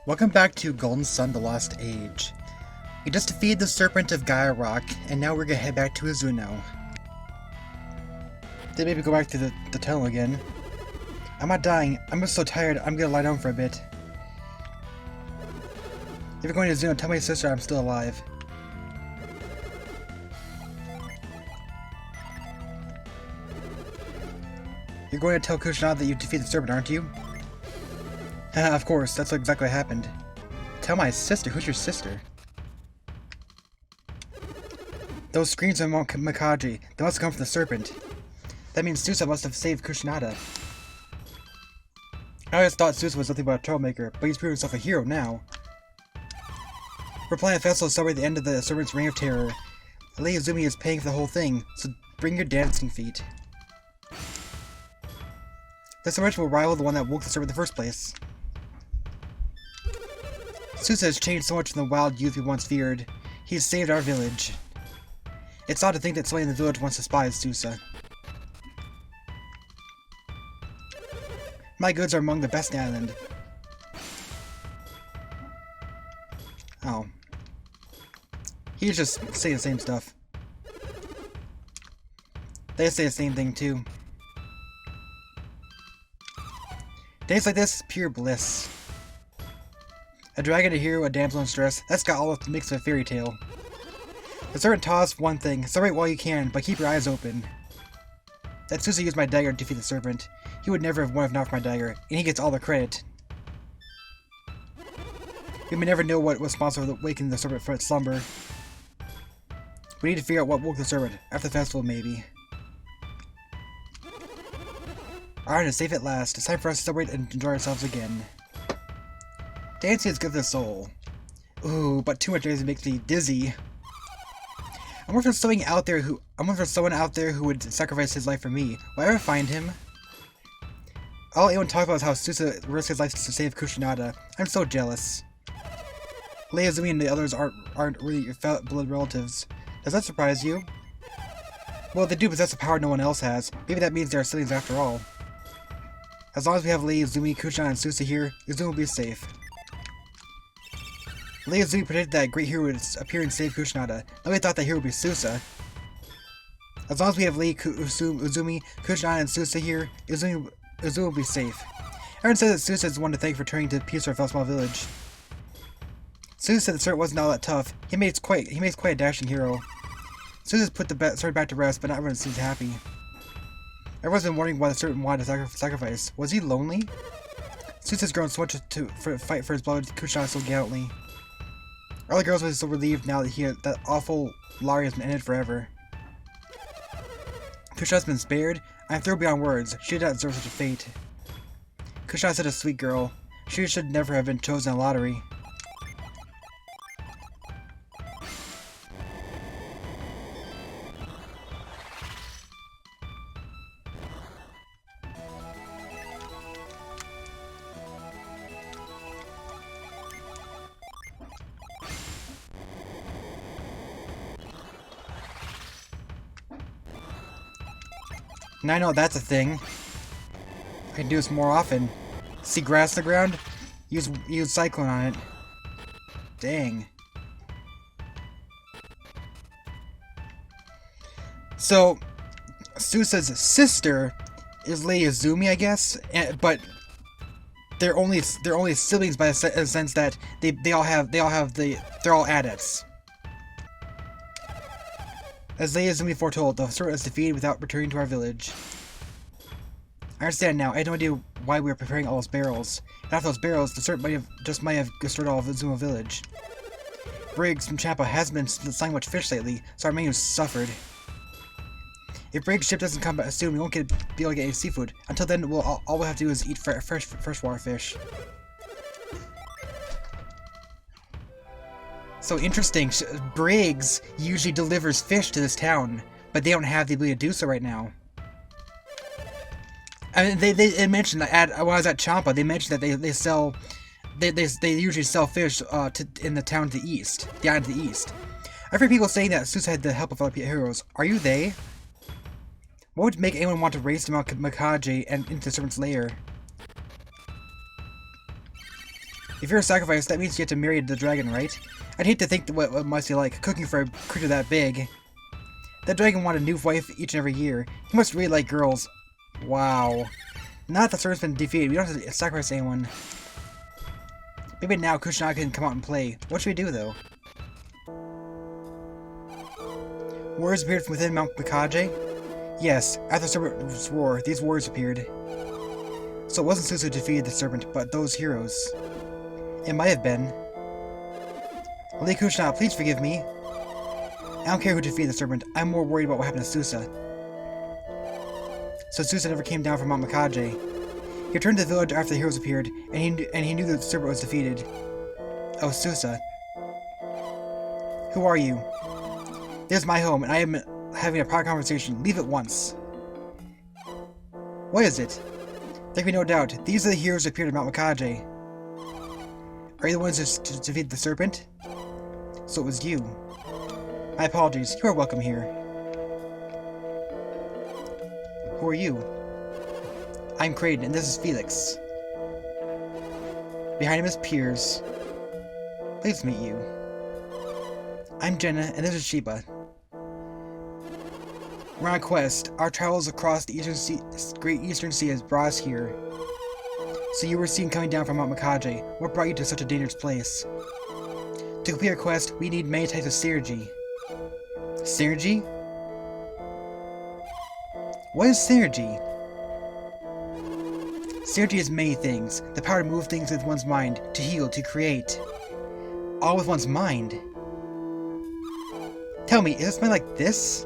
Welcome back to Golden Sun: The Lost Age. We just defeated the Serpent of Gaia Rock, and now we're gonna head back to Izumo. Then maybe go back to the tunnel again. I'm not dying. I'm just so tired, I'm gonna lie down for a bit. If you're going to Izumo, tell my sister I'm still alive. You're going to tell Kushina that you defeated the Serpent, aren't you? Of course, that's exactly what happened. Tell my sister. Who's your sister? Those screams of Makaji, they must have come from the Serpent. That means Susa must have saved Kushinada. I always thought Susa was nothing but a troublemaker, but he's proven himself a hero now. We're planning a festival to celebrate the end of the Serpent's reign of terror. Lady Izumi is paying for the whole thing, so bring your dancing feet. This celebration will rival the one that woke the Serpent in the first place. Susa has changed so much from the wild youth we once feared. He has saved our village. It's odd to think that somebody in the village once despised Susa. My goods are among the best in the island. Oh. He's just saying the same stuff. They say the same thing too. Days like this, pure bliss. A dragon, a hero, a damsel in distress, that's got all the mix of a fairy tale. The Serpent taught us one thing: celebrate while you can, but keep your eyes open. That Susa used my dagger to defeat the Serpent. He would never have won if not for my dagger, and he gets all the credit. We may never know what was responsible for waking the Serpent from its slumber. We need to figure out what woke the Serpent. After the festival, maybe. Our island is safe at last. It's time for us to celebrate and enjoy ourselves again. Dancing is good for the soul. Ooh, but too much dancing makes me dizzy. I'm looking for someone out there who would sacrifice his life for me. Will I ever find him? All anyone talks about is how Susa risked his life to save Kushinada. I'm so jealous. Lady Izumi and the others aren't really your blood relatives. Does that surprise you? Well, they do possess a power no one else has. Maybe that means they are siblings after all. As long as we have Lady Izumi, Kushina, and Susa here, Izumo will be safe. Lady Izumi predicted that a great hero would appear and save Kushinada. Nobody thought that hero would be Susa. As long as we have Lady Izumi, Kushina, and Susa here, Izumo will be safe. Everyone says that Susa is the one to thank for turning to peace for our small village. Susa said the Serpent wasn't all that tough. He makes quite a dashing hero. Susa's put the Serpent back to rest, but not everyone seems happy. Everyone's been wondering why the Serpent wanted to sacrifice. Was he lonely? Susa's grown so much to fight for his beloved Kushina so gallantly. All the girls will be so relieved now that that awful Lari has been ended forever. Kushina's been spared. I am thrilled beyond words. She did not deserve such a fate. Kushina's such a sweet girl. She should never have been chosen in a lottery. And I know that's a thing. I can do this more often. See grass on the ground? Use Cyclone on it. Dang. So, Susa's sister is Lady Izumi, I guess, but they're only siblings by the sense that they're all adepts. As Lady Izumi foretold, the Serpent was defeated without returning to our village. I understand now. I had no idea why we were preparing all those barrels. And after those barrels, the Serpent might have destroyed all of Izumo village. Briggs from Champa hasn't been selling much fish lately, so our menu suffered. If Briggs' ship doesn't come back soon, we won't be able to get any seafood. Until then, all we'll have to do is eat freshwater fish. So interesting. Briggs usually delivers fish to this town, but they don't have the ability to do so right now. I mean, they mentioned that when I was at Champa, they mentioned that they usually sell fish in the town to the east, the island to the east. I've heard people saying that Susa had the help of other heroes. Are you they? What would make anyone want to race to Mount Makaji and into the Serpent's lair? If you're a sacrifice, that means you have to marry the dragon, right? I'd hate to think what it must be like cooking for a creature that big. That dragon wanted a new wife each and every year. He must really like girls. Wow. Now that the serpent's been defeated, we don't have to sacrifice anyone. Maybe now Kushina can come out and play. What should we do, though? Warriors appeared from within Mount Mikaje? Yes, after the serpent's roar, these warriors appeared. So it wasn't Susa who defeated the serpent, but those heroes. It might have been. Lady Kushina, please forgive me. I don't care who defeated the serpent. I'm more worried about what happened to Susa. So Susa never came down from Mount Mikaje. He returned to the village after the heroes appeared, and he knew that the serpent was defeated. Oh, Susa. Who are you? This is my home, and I am having a private conversation. Leave at once. What is it? There can be no doubt. These are the heroes who appeared at Mount Mikaje. Are you the ones who defeated the serpent? So it was you. My apologies. You are welcome here. Who are you? I'm Kraden, and this is Felix. Behind him is Piers. Pleased to meet you. I'm Jenna, and this is Sheba. We're on a quest. Our travels across the Great Eastern Sea has brought us here. So you were seen coming down from Mount Mikaje. What brought you to such a dangerous place? To complete our quest, we need many types of synergy. Synergy? What is synergy? Synergy is many things. The power to move things with one's mind, to heal, to create. All with one's mind. Tell me, is this mind like this?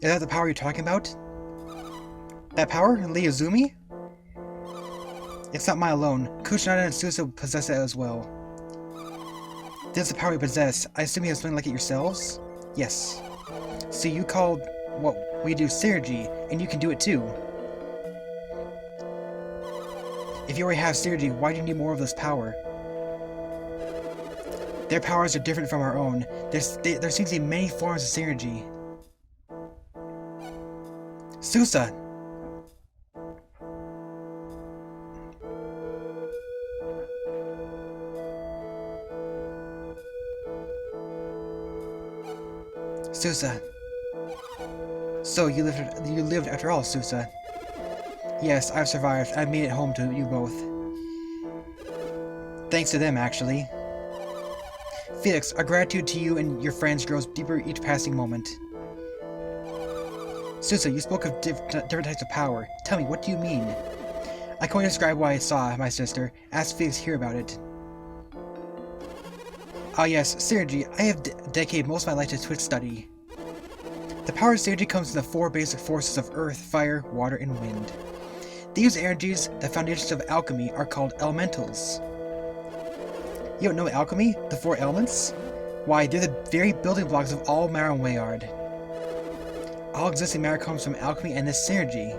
Is that the power you're talking about? That power? Izumo? It's not mine alone. Kushina and Susa possess it as well. This is the power you possess. I assume you have something like it yourselves? Yes. So you called what we do synergy, and you can do it too. If you already have synergy, why do you need more of this power? Their powers are different from our own. There seems to be many forms of synergy. Susa! Susa. So, you lived after all, Susa. Yes, I've survived. I've made it home to you both. Thanks to them, actually. Felix, our gratitude to you and your friends grows deeper each passing moment. Susa, you spoke of different types of power. Tell me, what do you mean? I can only describe what I saw, my sister. Ask Felix here about it. Ah yes, synergy. I have dedicated most of my life to its study. The power of synergy comes from the four basic forces of earth, fire, water, and wind. These energies, the foundations of alchemy, are called elementals. You don't know alchemy? The four elements? Why, they're the very building blocks of all matter and Wayard. All existing matter comes from alchemy and this synergy.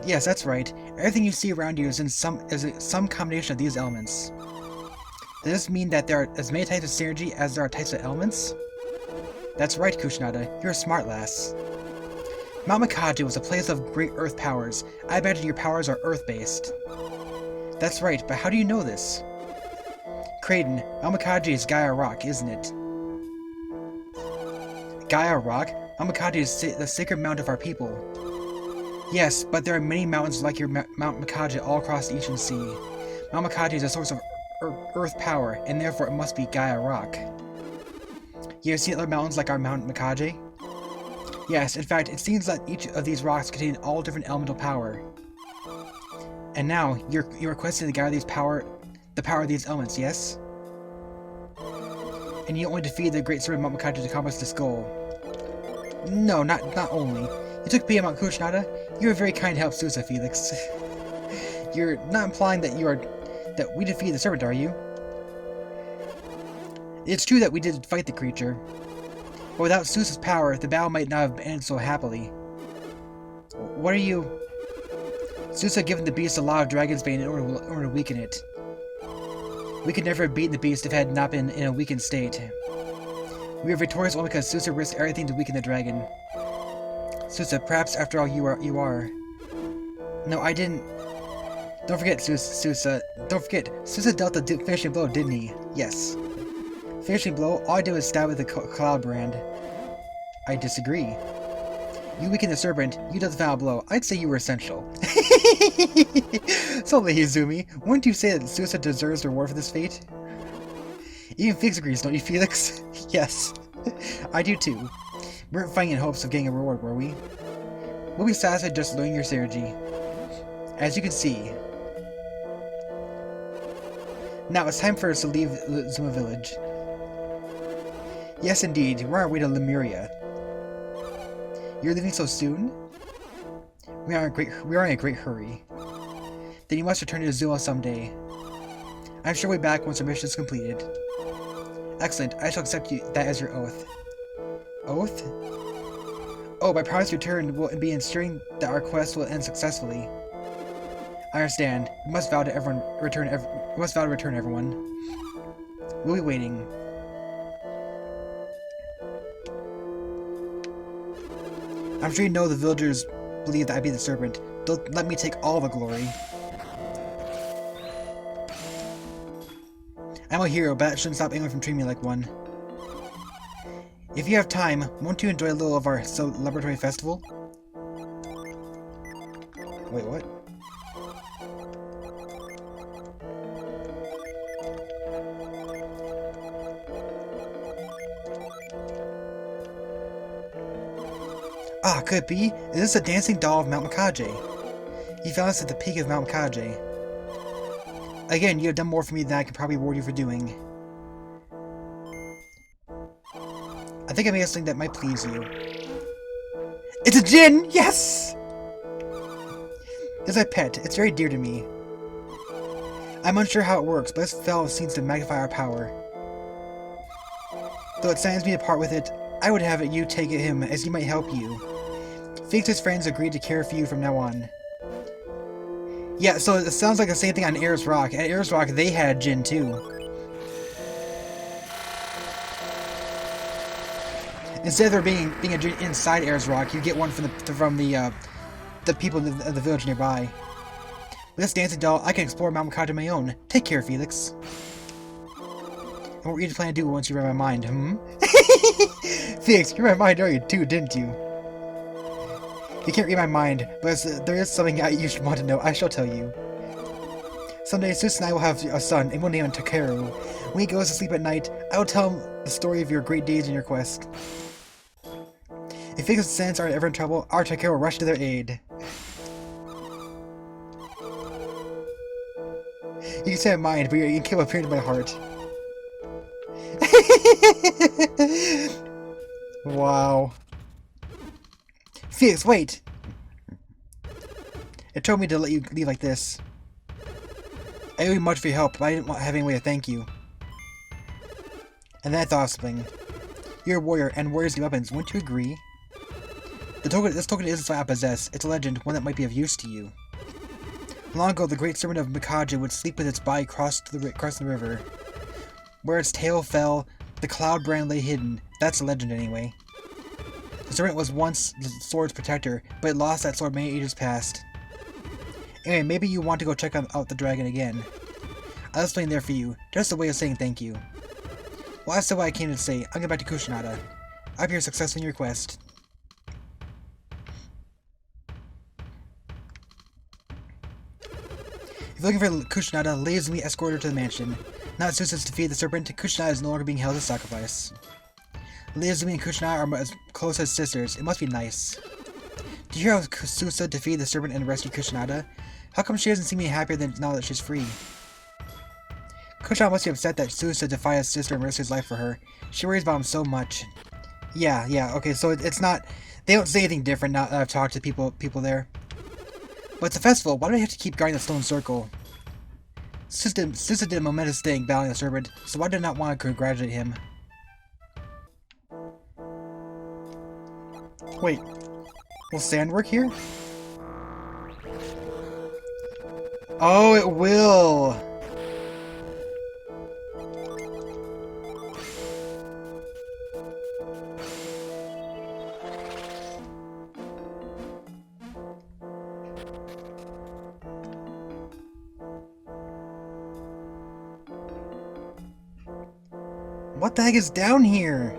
Yes, that's right. Everything you see around you is some combination of these elements. Does this mean that there are as many types of synergy as there are types of elements? That's right, Kushinada. You're a smart lass. Mount Mikaje was a place of great earth powers. I imagine your powers are earth-based. That's right, but how do you know this? Kraden, Mount Mikaje is Gaia Rock, isn't it? Gaia Rock? Mount Mikaje is the sacred mount of our people. Yes, but there are many mountains like your Mount Mikaje all across the Eastern Sea. Mount Mikaje is a source of earth power, and therefore it must be Gaia Rock. You ever seen other mountains like our Mount Mikaje? Yes, in fact, it seems that each of these rocks contain all different elemental power. And now, you're requesting to gather the power of these elements, yes? And you only defeated the great serpent Mount Mikaje to accomplish this goal. No, not only. You took pity on Mount Kushinada. You were very kind to help Susa, Felix. You're not implying that we defeated the serpent, are you? It's true that we did fight the creature, but without Susa's power, the battle might not have ended so happily. What are you... Susa had given the beast a lot of Dragon's Bane in order to weaken it. We could never have beaten the beast if it had not been in a weakened state. We were victorious only because Susa risked everything to weaken the dragon. Susa, perhaps after all you are... No, I didn't. Don't forget, Susa. Don't forget, Susa dealt the finishing blow, didn't he? Yes. Finishing blow, all I did was stab with the cloud brand. I disagree. You weakened the Serpent, you dealt the final blow. I'd say you were essential. So, Izumi, wouldn't you say that Susa deserves the reward for this fate? Even Felix agrees, don't you, Felix? Yes. I do too. We weren't fighting in hopes of getting a reward, were we? We'll be satisfied just learning your synergy. As you can see. Now it's time for us to leave Izumo village. Yes, indeed. We're on our way to Lemuria. You're leaving so soon? We are in a great hurry. Then you must return to Izumo someday. I'm sure we'll be back once our mission is completed. Excellent. I shall accept that as your oath. Oath? Oh, my promise to return will be ensuring that our quest will end successfully. I understand. We must vow to return, everyone. We'll be waiting. I'm sure you know the villagers believe that I be the Serpent. They'll let me take all the glory. I'm a hero, but that shouldn't stop anyone from treating me like one. If you have time, won't you enjoy a little of our celebratory festival? Wait, what? Ah, could it be? Is this a dancing doll of Mount Makaje? He found us at the peak of Mount Makaje. Again, you have done more for me than I can probably reward you for doing. I think I made something that might please you. It's a djinn! Yes! It's a pet. It's very dear to me. I'm unsure how it works, but this fellow seems to magnify our power. Though it saddens me to part with it, I would have it you take him, as he might help you. Felix's friends agreed to care for you from now on. Yeah, so it sounds like the same thing on Ayers Rock. At Ayers Rock, they had a djinn too. Instead of there being a djinn inside Ayers Rock, you get one from the people in the village nearby. With this dancing doll, I can explore Mount Makaje on my own. Take care, Felix. And what were you planning to do once you read my mind, Felix, you read my mind earlier too, didn't you? You can't read my mind, but there is something you should want to know. I shall tell you. Someday, Susa and I will have a son, and we'll name him Takeru. When he goes to sleep at night, I will tell him the story of your great deeds and your quest. If Felix's descendants are ever in trouble, our Takeru will rush to their aid. You can say my mind, but you can't appear to my heart. Wow. Felix, wait! It told me to let you leave like this. I owe you much for your help, but I didn't have any way to thank you. And then I thought of something. You're a warrior, and warriors need weapons, wouldn't you agree? This token isn't something I possess. It's a legend, one that might be of use to you. Long ago, the great serpent of Makaje would sleep with its body across the river. Where its tail fell, the cloud brand lay hidden. That's a legend, anyway. The serpent was once the sword's protector, but it lost that sword many ages past. Anyway, maybe you want to go check out the dragon again. I'll explain there for you, just a way of saying thank you. Well, that's what I came to say. I'll get back to Kushinada. I hope you're successful in your quest. If you're looking for Kushinada, Izumi escort her to the mansion. Now that Susa's defeated the serpent, Kushinada is no longer being held as sacrifice. Izumi and Kushinada are as close as sisters. It must be nice. Did you hear how Susa defeated the serpent and rescued Kushinada? How come she doesn't seem any happier than now that she's free? Kushinada must be upset that Susa defied his sister and risked his life for her. She worries about him so much. Yeah, okay, so it's not... They don't say anything different now that I've talked to people there. But it's a festival, why do I have to keep guarding the stone circle? Susa did a momentous thing battling the serpent, so why did I not want to congratulate him? Wait, will sand work here? Oh, it will! What the heck is down here?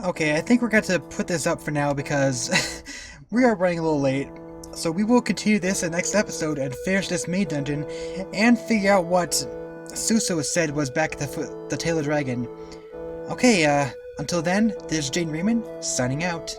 Okay, I think we're going to put this up for now because we are running a little late. So we will continue this in the next episode and finish this main dungeon and figure out what Susa said was back at the Tail of the Dragon. Okay, until then, this is JaidynReiman, signing out.